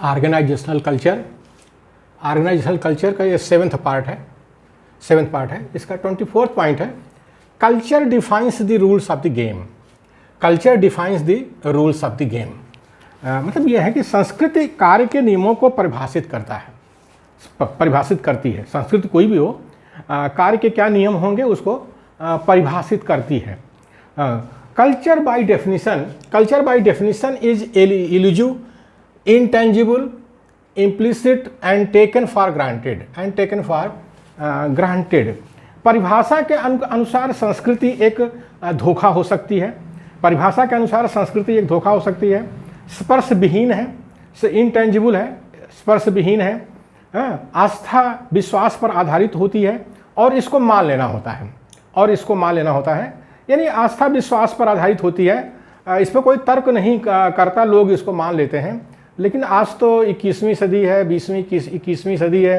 Organisational culture. Organisational culture का ये seventh part है। इसका 24th पॉइंट है, culture defines the rules of the game. Culture defines the rules of the game मतलब यह है कि संस्कृति कार्य के नियमों को परिभाषित करती है। संस्कृति कोई भी हो, कार्य के क्या नियम होंगे उसको परिभाषित करती है। Culture by definition is elusive, intangible, implicit and taken for granted। परिभाषा के अनुसार संस्कृति एक धोखा हो सकती है। परिभाषा के अनुसार संस्कृति एक धोखा हो सकती है, स्पर्श विहीन है, इंटेंजिबल है, स्पर्श विहीन है, आस्था विश्वास पर आधारित होती है और इसको मान लेना होता है। यानी आस्था विश्वास पर आधारित होती है, इस पर कोई तर्क नहीं करता, लोग इसको मान लेते हैं। लेकिन आज तो 21वीं सदी है, 21वीं सदी है,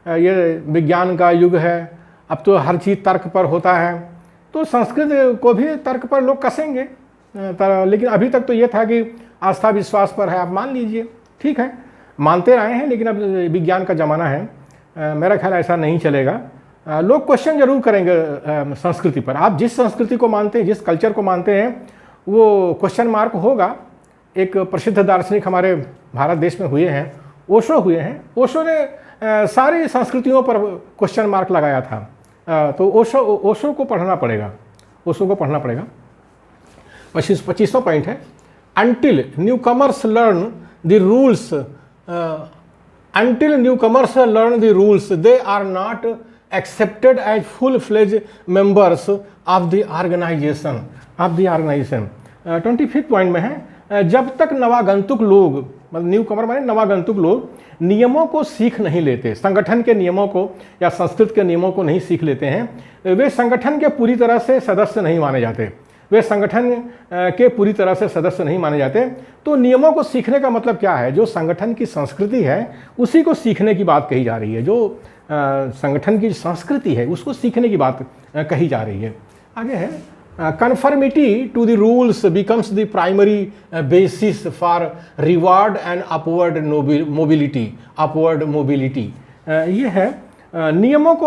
ये विज्ञान का युग है, अब तो हर चीज़ तर्क पर होता है, तो संस्कृत को भी तर्क पर लोग कसेंगे। लेकिन अभी तक तो ये था कि आस्था विश्वास पर है, आप मान लीजिए, ठीक है, मानते रहे हैं। लेकिन अब विज्ञान का ज़माना है, मेरा ख्याल ऐसा नहीं चलेगा। लोग क्वेश्चन जरूर करेंगे संस्कृति पर। आप जिस संस्कृति को मानते हैं, जिस कल्चर को मानते हैं, वो क्वेश्चन मार्क होगा। एक प्रसिद्ध दार्शनिक हमारे भारत देश में हुए हैं, ओशो हुए हैं। ओशो ने सारी संस्कृतियों पर क्वेश्चन मार्क लगाया था। तो ओशो को पढ़ना पड़ेगा। 25वां पॉइंट है, until newcomers learn the rules they are not accepted as full-fledged members of the organization। 25th point में है, जब तक नवागंतुक लोग, मतलब न्यू कमर माने नवागंतुक लोग, नियमों को सीख नहीं लेते, संगठन के नियमों को या संस्कृत के नियमों को नहीं सीख लेते हैं, वे संगठन के पूरी तरह से सदस्य नहीं माने जाते। तो नियमों को सीखने का मतलब क्या है? जो संगठन की संस्कृति है उसी को सीखने की बात कही जा रही है। जो संगठन की संस्कृति है उसको सीखने की बात कही जा रही है। आगे है, conformity to the rules becomes the primary basis for reward and upward mobility। ये है, नियमों को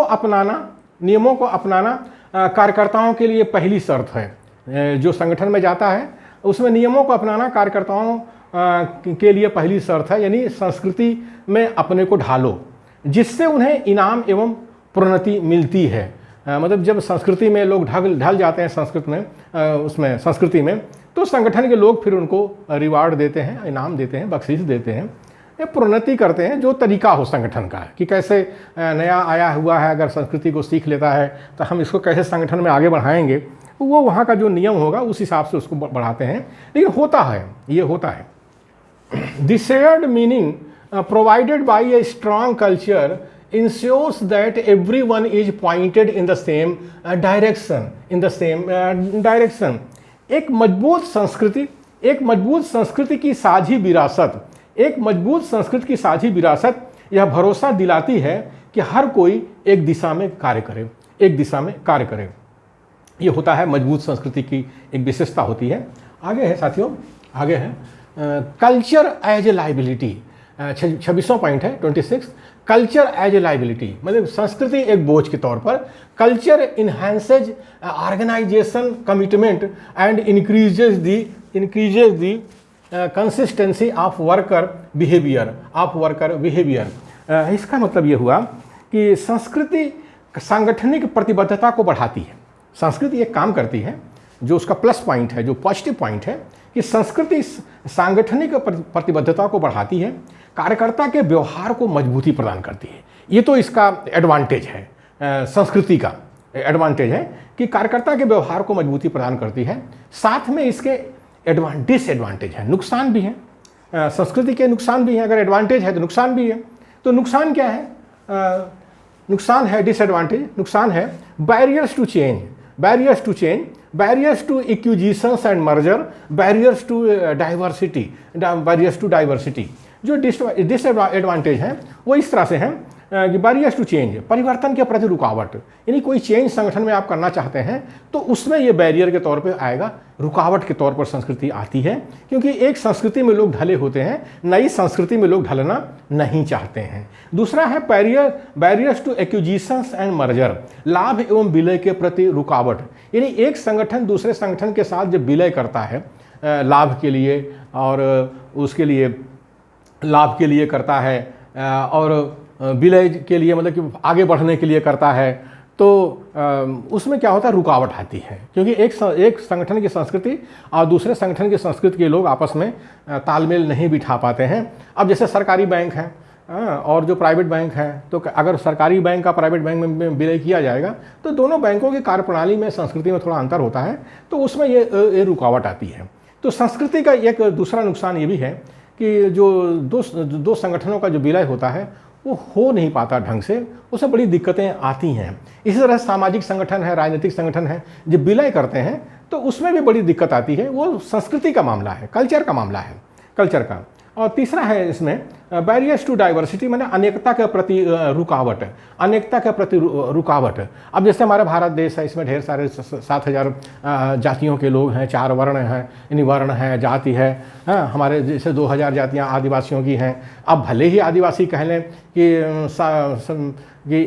अपनाना कार्यकर्ताओं के लिए पहली शर्त है। जो संगठन में जाता है उसमें नियमों को अपनाना कार्यकर्ताओं के लिए पहली शर्त है। यानी संस्कृति में अपने को ढालो, जिससे उन्हें इनाम एवं प्रोन्नति मिलती है। मतलब जब संस्कृति में लोग ढल जाते हैं संस्कृति में, तो संगठन के लोग फिर उनको रिवार्ड देते हैं, इनाम देते हैं, बख्शीश देते हैं, प्रोन्नति करते हैं। जो तरीका हो संगठन का कि कैसे नया आया हुआ है, अगर संस्कृति को सीख लेता है तो हम इसको कैसे संगठन में आगे बढ़ाएंगे, वो वहाँ का जो नियम होगा उस हिसाब से उसको बढ़ाते हैं। लेकिन ये होता है the shared meaning provided by a strong culture ensures that everyone is pointed in the same direction। एक मजबूत संस्कृति की साझी विरासत यह भरोसा दिलाती है कि हर कोई एक दिशा में कार्य करे। ये होता है मजबूत संस्कृति की एक विशेषता होती है। आगे है साथियों, कल्चर एज ए लाइबिलिटी। 26वां पॉइंट है 26, कल्चर एज ए लाइबिलिटी मतलब संस्कृति एक बोझ के तौर पर। Culture enhances organisation commitment and increases the consistency of worker behaviour. इसका मतलब ये हुआ कि संस्कृति सांगठनिक प्रतिबद्धता को बढ़ाती है। संस्कृति एक काम करती है, जो उसका प्लस पॉइंट है, जो पॉजिटिव पॉइंट है, कि संस्कृति सांगठनिक प्रतिबद्धता को बढ़ाती है, कार्यकर्ता के व्यवहार को मजबूती प्रदान करती है। ये तो इसका एडवांटेज है, संस्कृति का एडवांटेज है कि कार्यकर्ता के व्यवहार को मजबूती प्रदान करती है। साथ में इसके डिसएडवांटेज है, नुकसान भी है। संस्कृति के नुकसान भी हैं। अगर एडवांटेज है तो नुकसान भी है। तो नुकसान क्या है? नुकसान है डिसएडवांटेज। नुकसान है barriers to change, barriers to acquisitions and merger, barriers to diversity. जो डिसएडवांटेज हैं वो इस तरह से हैं बैरियर्स टू चेंज, परिवर्तन के प्रति रुकावट, यानी कोई चेंज संगठन में आप करना चाहते हैं तो उसमें ये बैरियर के तौर पे आएगा, रुकावट के तौर पर संस्कृति आती है, क्योंकि एक संस्कृति में लोग ढले होते हैं, नई संस्कृति में लोग ढलना नहीं चाहते हैं। दूसरा है barriers to acquisitions and merger, लाभ एवं विलय के प्रति रुकावट, यानी एक संगठन दूसरे संगठन के साथ जब विलय करता है लाभ के लिए और उसके लिए लाभ के लिए करता है और विलय के लिए मतलब कि आगे बढ़ने के लिए करता है, तो उसमें क्या होता है, रुकावट आती है, क्योंकि एक संगठन की संस्कृति और दूसरे संगठन की संस्कृति के लोग आपस में तालमेल नहीं बिठा पाते हैं। अब जैसे सरकारी बैंक हैं और जो प्राइवेट बैंक है, तो अगर सरकारी बैंक का प्राइवेट बैंक में विलय किया जाएगा तो दोनों बैंकों की कार्यप्रणाली में संस्कृति में थोड़ा अंतर होता है, तो उसमें ये रुकावट आती है। तो संस्कृति का एक दूसरा नुकसान ये भी है कि जो दो संगठनों का जो विलय होता है वो हो नहीं पाता ढंग से, उसमें बड़ी दिक्कतें आती हैं। इसी तरह सामाजिक संगठन है, राजनीतिक संगठन है, जब विलय करते हैं तो उसमें भी बड़ी दिक्कत आती है, वो संस्कृति का मामला है, कल्चर का मामला है, कल्चर का। और तीसरा है इसमें बैरियर्स टू डाइवर्सिटी, माने अनेकता के प्रति रुकावट, अनेकता के प्रति रुकावट। अब जैसे हमारा भारत देश है, इसमें ढेर सारे 7,000 जातियों के लोग हैं, 4 वर्ण हैं, यानी वर्ण है, जाति है, हाँ, हमारे जैसे 2,000 जातियाँ आदिवासियों की हैं। अब भले ही आदिवासी कह लें कि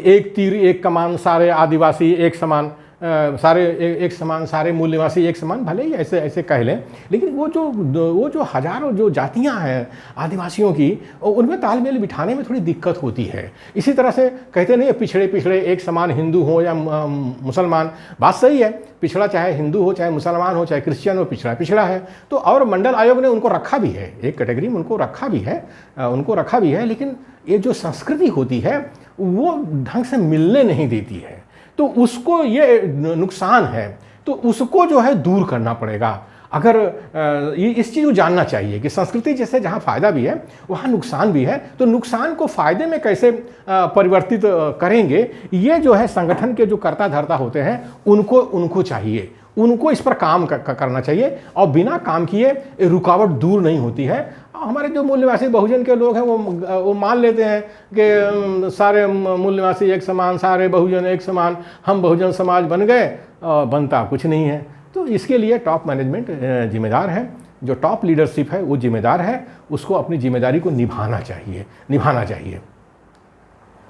एक तीर एक कमान, सारे आदिवासी एक समान, सारे एक समान, सारे मूल निवासी एक समान, भले ही ऐसे कह लें, लेकिन वो जो हजारों जो जातियां हैं आदिवासियों की, उनमें तालमेल बिठाने में थोड़ी दिक्कत होती है। इसी तरह से कहते नहीं पिछड़े एक समान हिंदू हो या मुसलमान, बात सही है, पिछड़ा चाहे हिंदू हो, चाहे मुसलमान हो, चाहे क्रिश्चियन हो, पिछड़ा है। तो और मंडल आयोग ने उनको रखा भी है, एक कैटेगरी में उनको रखा भी है, लेकिन ये जो संस्कृति होती है वो ढंग से मिलने नहीं देती है, तो उसको ये नुकसान है, तो उसको जो है दूर करना पड़ेगा। अगर ये इस चीज़ को जानना चाहिए कि संस्कृति जैसे जहाँ फ़ायदा भी है वहाँ नुकसान भी है, तो नुकसान को फ़ायदे में कैसे परिवर्तित करेंगे, ये जो है संगठन के जो कर्ता धर्ता होते हैं उनको चाहिए, उनको इस पर काम करना चाहिए, और बिना काम किए रुकावट दूर नहीं होती है। हमारे जो मूल निवासी बहुजन के लोग हैं वो मान लेते हैं कि सारे मूल निवासी एक समान, सारे बहुजन एक समान, हम बहुजन समाज बन गए, बनता कुछ नहीं है। तो इसके लिए टॉप मैनेजमेंट जिम्मेदार है, जो टॉप लीडरशिप है वो जिम्मेदार है, उसको अपनी जिम्मेदारी को निभाना चाहिए।